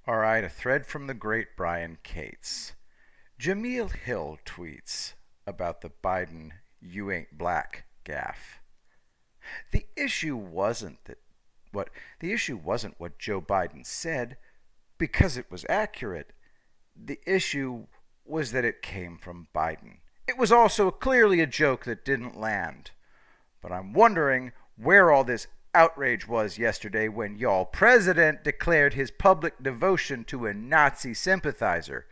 All right, a thread from the great Brian Cates. Jameel Hill tweets about the Biden "you ain't black" gaffe. The issue wasn't that what the issue wasn't what Joe Biden said because it was accurate. The issue was that it came from Biden. It was also clearly a joke that didn't land. But I'm wondering where all this outrage was yesterday when y'all president declared his public devotion to a Nazi sympathizer,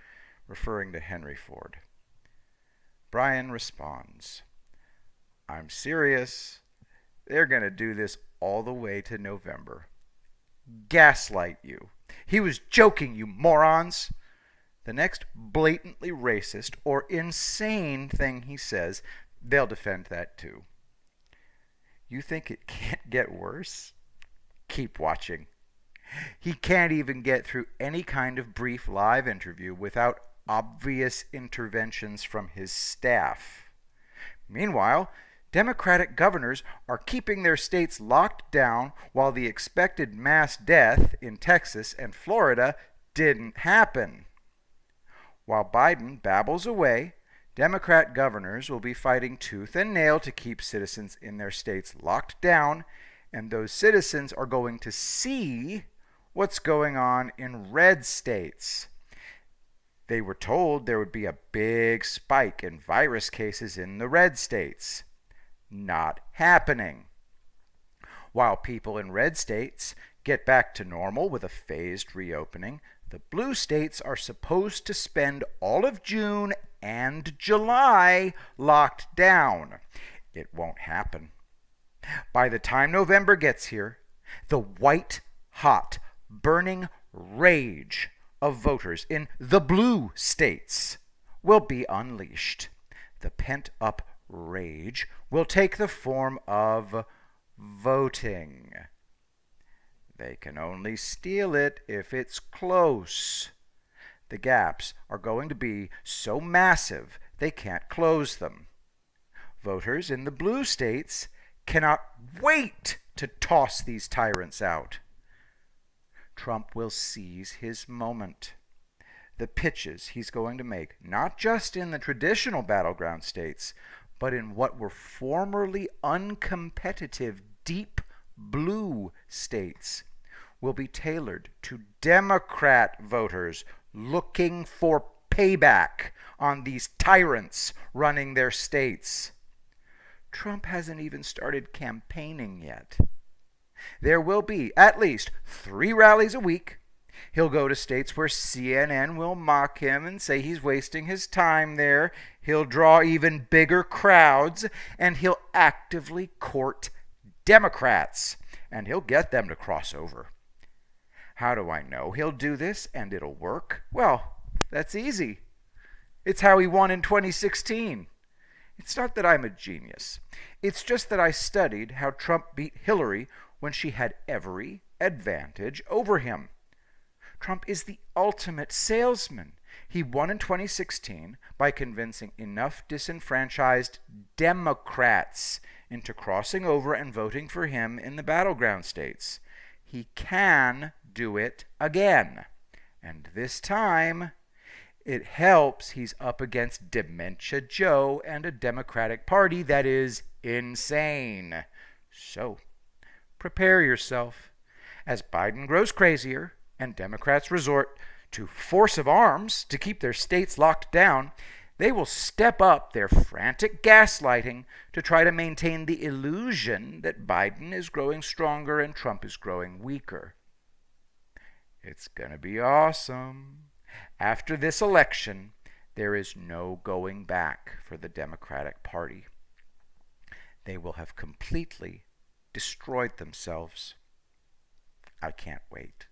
referring to Henry Ford. Brian responds, "I'm serious. They're going to do this all the way to November. Gaslight you. He was joking, you morons." The next blatantly racist or insane thing he says, they'll defend that too. You think it can't get worse? Keep watching. He can't even get through any kind of brief live interview without obvious interventions from his staff. Meanwhile, Democratic governors are keeping their states locked down while the expected mass death in Texas and Florida didn't happen. While Biden babbles away, Democrat governors will be fighting tooth and nail to keep citizens in their states locked down, and those citizens are going to see what's going on in red states. They were told there would be a big spike in virus cases in the red states. Not happening. While people in red states get back to normal with a phased reopening, the blue states are supposed to spend all of June and July locked down. It won't happen. By the time November gets here, the white hot, burning rage of voters in the blue states will be unleashed. The pent-up rage will take the form of voting. They can only steal it if it's close. The gaps are going to be so massive they can't close them. Voters in the blue states cannot wait to toss these tyrants out. Trump will seize his moment. The pitches he's going to make, not just in the traditional battleground states, but in what were formerly uncompetitive deep blue states, will be tailored to Democrat voters looking for payback on these tyrants running their states. Trump hasn't even started campaigning yet. There will be at least 3 rallies a week. He'll go to states where CNN will mock him and say he's wasting his time there. He'll draw even bigger crowds, and he'll actively court Democrats, and he'll get them to cross over. How do I know he'll do this and it'll work? Well, that's easy. It's how he won in 2016. It's not that I'm a genius. It's just that I studied how Trump beat Hillary when she had every advantage over him. Trump is the ultimate salesman. He won in 2016 by convincing enough disenfranchised Democrats into crossing over and voting for him in the battleground states. He can do it again. And this time, it helps he's up against Dementia Joe and a Democratic Party that is insane. So, prepare yourself. As Biden grows crazier and Democrats resort to force of arms to keep their states locked down, they will step up their frantic gaslighting to try to maintain the illusion that Biden is growing stronger and Trump is growing weaker. It's going to be awesome. After this election, there is no going back for the Democratic Party. They will have completely destroyed themselves. I can't wait.